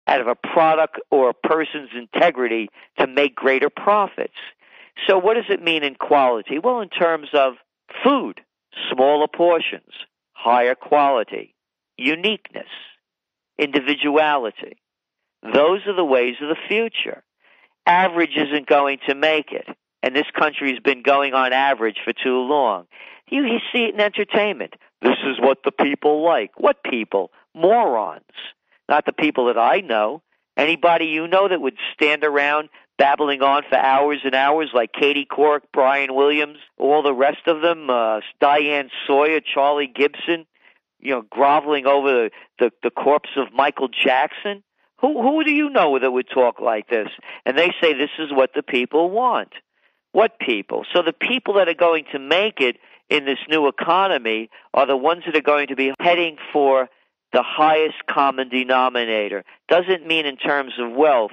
out of a product or a person's integrity to make greater profits. So what does it mean in quality? Well, in terms of food, smaller portions, higher quality, uniqueness, individuality. Those are the ways of the future. Average isn't going to make it, and this country's been going on average for too long. You see it in entertainment. This is what the people like. What people? Morons. Not the people that I know. Anybody you know that would stand around babbling on for hours and hours like Katie Couric, Brian Williams, all the rest of them, Diane Sawyer, Charlie Gibson, groveling over the corpse of Michael Jackson? Who do you know that would talk like this? And they say this is what the people want. What people? So the people that are going to make it in this new economy are the ones that are going to be heading for the highest common denominator. Doesn't mean in terms of wealth,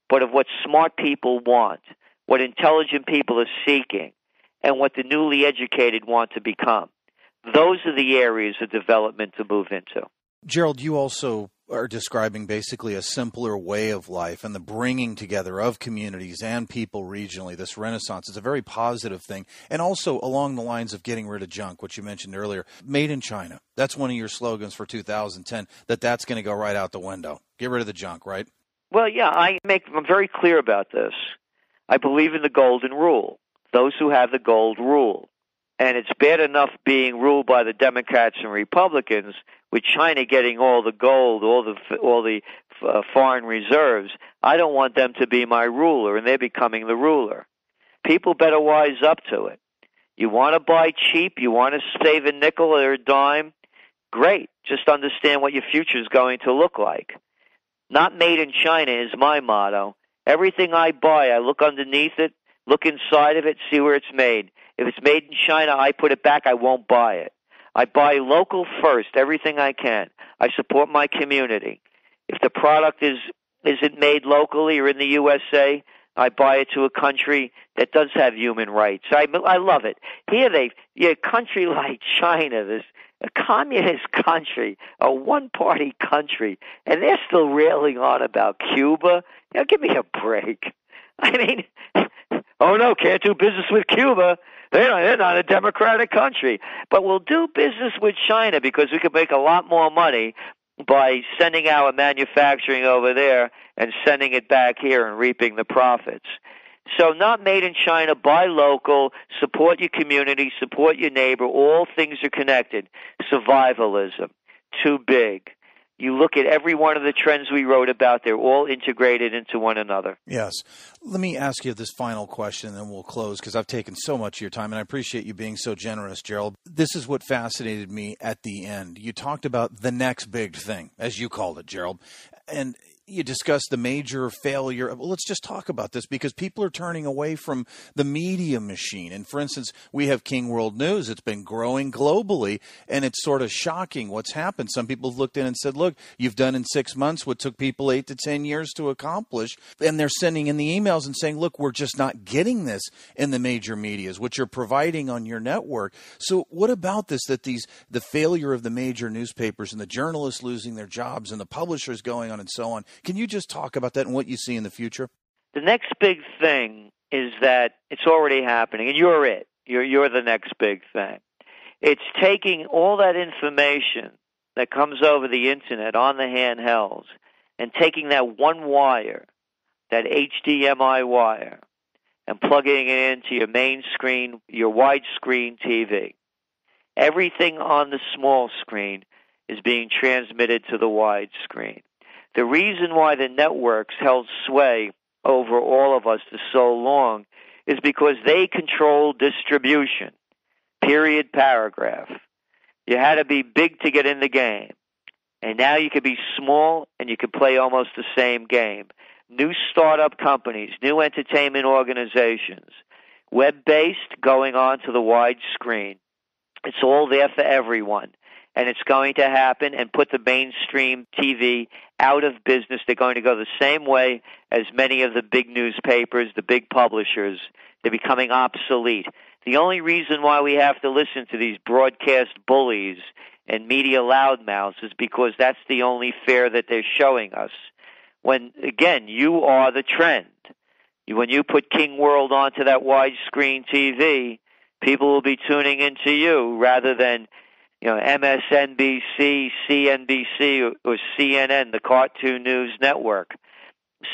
but of what smart people want, what intelligent people are seeking, and what the newly educated want to become. Those are the areas of development to move into. Gerald, you also are describing basically a simpler way of life and the bringing together of communities and people regionally, this renaissance. It's a very positive thing. And also along the lines of getting rid of junk, which you mentioned earlier, made in China. That's one of your slogans for 2010, that's going to go right out the window. Get rid of the junk, right? Well, yeah, I'm very clear about this. I believe in the golden rule. Those who have the gold rule. And it's bad enough being ruled by the Democrats and Republicans, with China getting all the gold, all the foreign reserves. I don't want them to be my ruler, and they're becoming the ruler. People better wise up to it. You want to buy cheap, you want to save a nickel or a dime, great. Just understand what your future is going to look like. Not made in China is my motto. Everything I buy, I look underneath it, look inside of it, see where it's made. If it's made in China, I put it back, I won't buy it. I buy local first, everything I can. I support my community. If the product isn't made locally or in the USA, I buy it to a country that does have human rights. I love it. Here a country like China, a communist country, a one-party country, and they're still railing on about Cuba. Give me a break. I mean, oh no, can't do business with Cuba. They're not a democratic country. But we'll do business with China because we can make a lot more money by sending our manufacturing over there and sending it back here and reaping the profits. So not made in China, buy local, support your community, support your neighbor. All things are connected. Survivalism, too big. You look at every one of the trends we wrote about, they're all integrated into one another. Yes. Let me ask you this final question, and then we'll close, because I've taken so much of your time, and I appreciate you being so generous, Gerald. This is what fascinated me at the end. You talked about the next big thing, as you called it, Gerald, and you discussed the major failure. Well, let's just talk about this because people are turning away from the media machine. And for instance, we have King World News. It's been growing globally, and it's sort of shocking what's happened. Some people have looked in and said, look, you've done in 6 months what took people 8 to 10 years to accomplish. And they're sending in the emails and saying, look, we're just not getting this in the major medias, what you're providing on your network. So what about this, that the failure of the major newspapers and the journalists losing their jobs and the publishers going on and so on? Can you just talk about that and what you see in the future? The next big thing is that it's already happening, and you're it. You're the next big thing. It's taking all that information that comes over the Internet on the handhelds and taking that one wire, that HDMI wire, and plugging it into your main screen, your widescreen TV. Everything on the small screen is being transmitted to the widescreen. The reason why the networks held sway over all of us for so long is because they control distribution, period, paragraph. You had to be big to get in the game. And now you can be small and you can play almost the same game. New startup companies, new entertainment organizations, web-based going on to the wide screen. It's all there for everyone. And it's going to happen and put the mainstream TV out of business. They're going to go the same way as many of the big newspapers, the big publishers. They're becoming obsolete. The only reason why we have to listen to these broadcast bullies and media loudmouths is because that's the only fare that they're showing us. when, again, you are the trend. When you put King World onto that widescreen TV, people will be tuning into you rather than, MSNBC, CNBC, or CNN, the Cartoon News Network.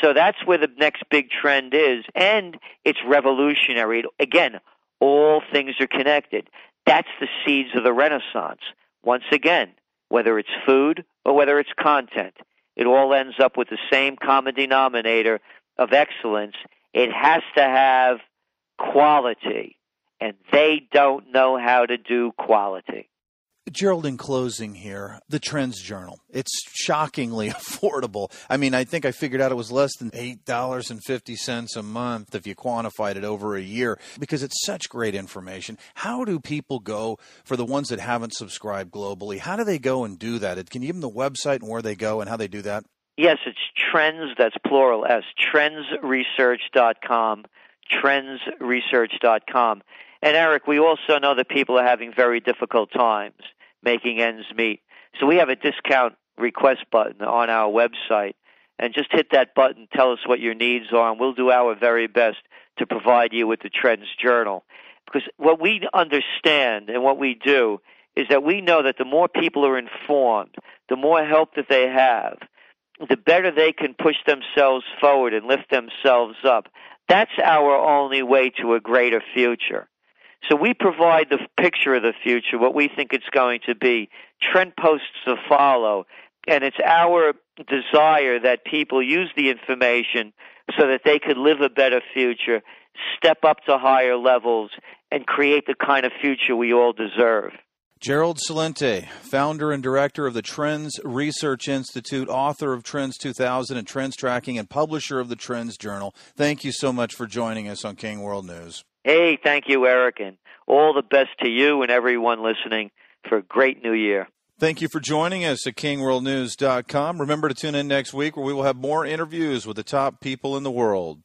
So that's where the next big trend is, and it's revolutionary. Again, all things are connected. That's the seeds of the Renaissance. Once again, whether it's food or whether it's content, it all ends up with the same common denominator of excellence. It has to have quality, and they don't know how to do quality. Gerald, in closing here, the Trends Journal, it's shockingly affordable. I mean, I think I figured out it was less than $8.50 a month if you quantified it over a year, because it's such great information. How do people go, for the ones that haven't subscribed globally, how do they go and do that? Can you give them the website and where they go and how they do that? Yes, it's Trends, that's plural S, trendsresearch.com, trendsresearch.com. And Eric, we also know that people are having very difficult times making ends meet. So we have a discount request button on our website. And just hit that button, tell us what your needs are, and we'll do our very best to provide you with the Trends Journal. Because what we understand and what we do is that we know that the more people are informed, the more help that they have, the better they can push themselves forward and lift themselves up. That's our only way to a greater future. So we provide the picture of the future, what we think it's going to be, trend posts to follow, and it's our desire that people use the information so that they could live a better future, step up to higher levels, and create the kind of future we all deserve. Gerald Celente, founder and director of the Trends Research Institute, author of Trends 2000 and Trends Tracking, and publisher of the Trends Journal. Thank you so much for joining us on King World News. Hey, thank you, Eric, and all the best to you and everyone listening for a great new year. Thank you for joining us at kingworldnews.com. Remember to tune in next week where we will have more interviews with the top people in the world.